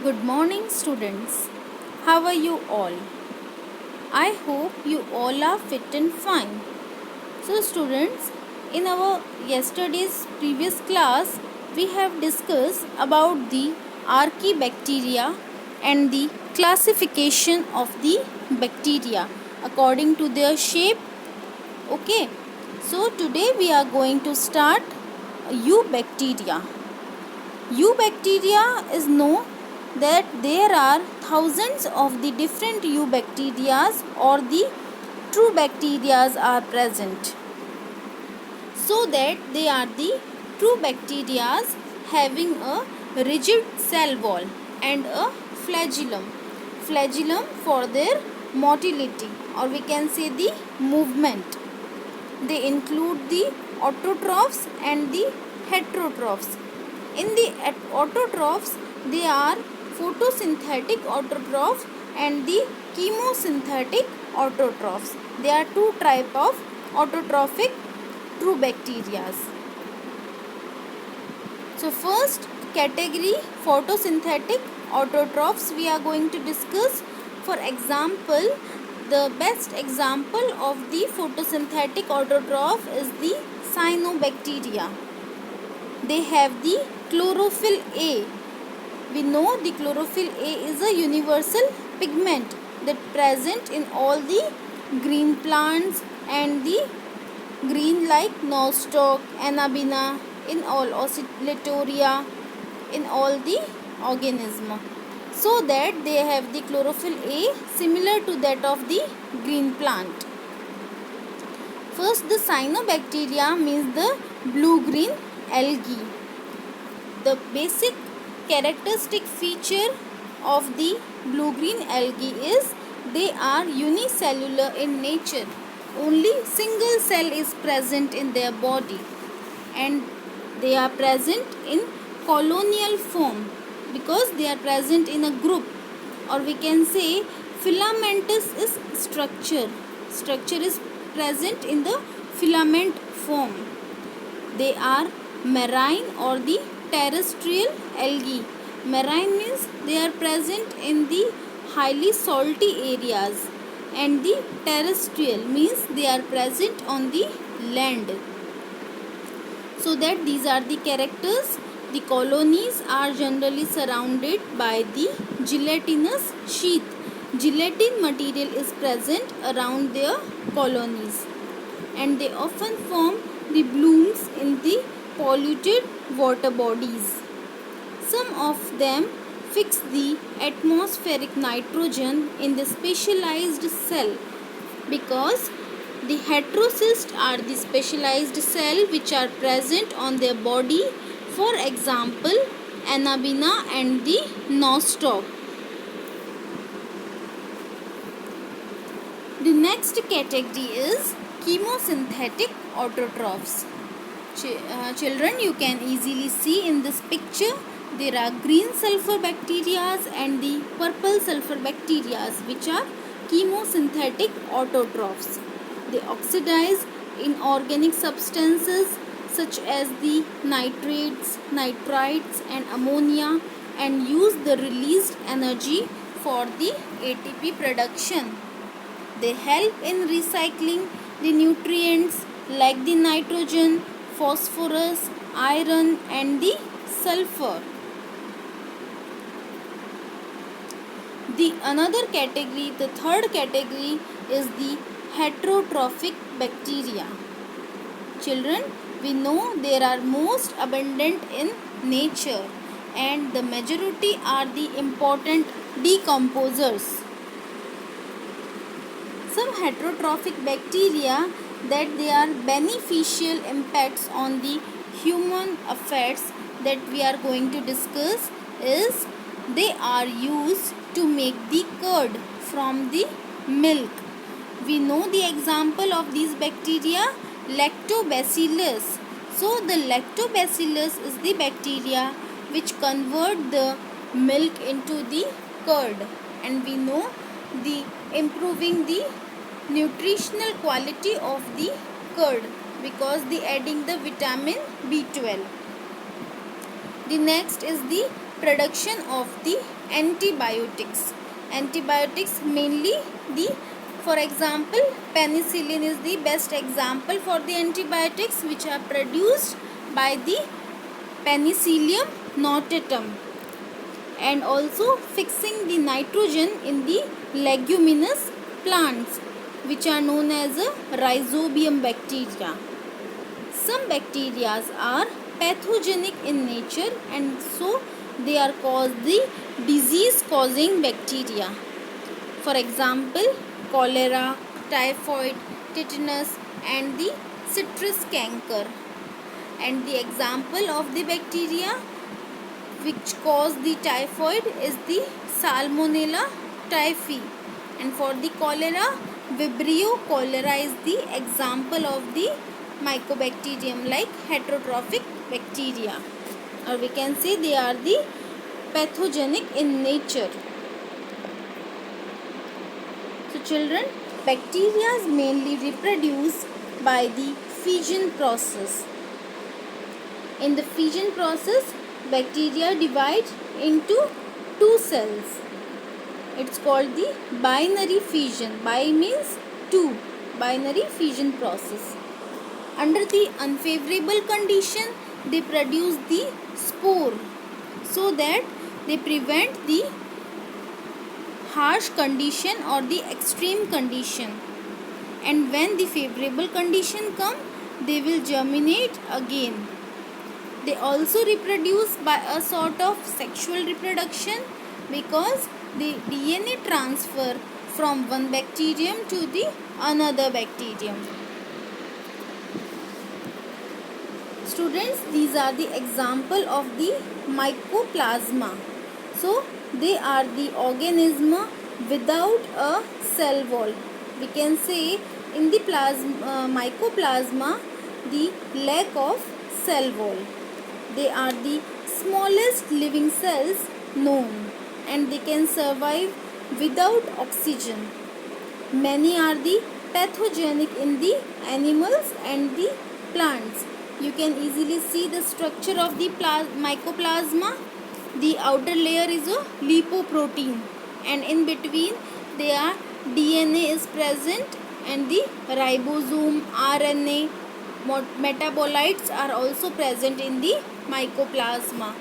Good morning, students. How are you all? I hope you all are fit and fine. So, students, in our yesterday's previous class, we have discussed about the archaebacteria and the classification of the bacteria according to their shape. Okay, so today we are going to start eubacteria. Eubacteria is known that there are thousands of the different eubacterias or the true bacterias are present, so that they are the true bacterias having a rigid cell wall and a flagellum for their motility, or we can say the movement. They include the autotrophs and the heterotrophs. In the autotrophs, they are photosynthetic autotrophs and the chemosynthetic autotrophs. There are two types of autotrophic true bacteria. So first category, photosynthetic autotrophs, we are going to discuss. For example, the best example of the photosynthetic autotroph is the cyanobacteria. They have the chlorophyll A. We know the chlorophyll A is a universal pigment that present in all the green plants and the green like nostoc, anabaena, in all oscillatoria, in all the organism. So that they have the chlorophyll A similar to that of the green plant. First, the cyanobacteria means the blue-green algae. The basic characteristic feature of the blue-green algae is they are unicellular in nature. Only single cell is present in their body, and they are present in colonial form because they are present in a group, or we can say filamentous is structure is present in the filament form. They are marine or the terrestrial algae. Marine means they are present in the highly salty areas, and the terrestrial means they are present on the land. So that these are the characters. The colonies are generally surrounded by the gelatinous sheath. Gelatin material is present around their colonies, and they often form the blooms in the polluted water bodies. Some of them fix the atmospheric nitrogen in the specialized cell, because the heterocysts are the specialized cell which are present on their body. For example, anabaena and the nostoc. The next category is chemosynthetic autotrophs. Children, you can easily see in this picture there are green sulfur bacteria and the purple sulfur bacteria, which are chemosynthetic autotrophs. They oxidize inorganic substances such as the nitrates, nitrites and ammonia, and use the released energy for the ATP production. They help in recycling the nutrients like the nitrogen, phosphorus, iron and the sulfur. The another category, the third category, is the heterotrophic bacteria. Children, we know they are most abundant in nature, and the majority are the important decomposers. Some heterotrophic bacteria that they are beneficial impacts on the human affairs that we are going to discuss is they are used to make the curd from the milk. We know the example of these bacteria, lactobacillus. So the lactobacillus is the bacteria which convert the milk into the curd, and we know the improving the nutritional quality of the curd because they adding the vitamin B12. The next is the production of the antibiotics. Antibiotics mainly for example, penicillin is the best example for the antibiotics which are produced by the Penicillium notatum, and also fixing the nitrogen in the leguminous plants which are known as a rhizobium bacteria. Some bacteria are pathogenic in nature, and so they are called the disease causing bacteria. For example, cholera, typhoid, tetanus and the citrus canker. And the example of the bacteria which cause the typhoid is the Salmonella typhi, and for the cholera, Vibrio cholera is the example of the mycobacterium like heterotrophic bacteria, or we can say they are the pathogenic in nature. So children, bacteria mainly reproduce by the fission process. In the fission process, bacteria divide into two cells. It's called the binary fission. Bi means two. Binary fission process. Under the unfavorable condition, they produce the spore so that they prevent the harsh condition or the extreme condition. And when the favorable condition come, they will germinate again. They also reproduce by a sort of sexual reproduction because the DNA transfer from one bacterium to the another bacterium. Students, these are the example of the mycoplasma. So, they are the organism without a cell wall. We can say in the mycoplasma, the lack of cell wall. They are the smallest living cells known, and they can survive without oxygen. Many are the pathogenic in the animals and the plants. You can easily see the structure of the mycoplasma. The outer layer is a lipoprotein, and in between their DNA is present, and the ribosome, RNA, metabolites are also present in the mycoplasma.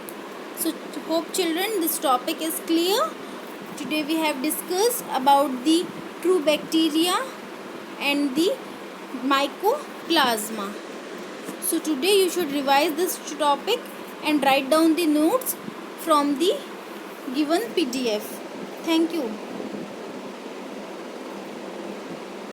So hope children this topic is clear. Today we have discussed about the true bacteria and the mycoplasma. So today you should revise this topic and write down the notes from the given PDF. Thank you.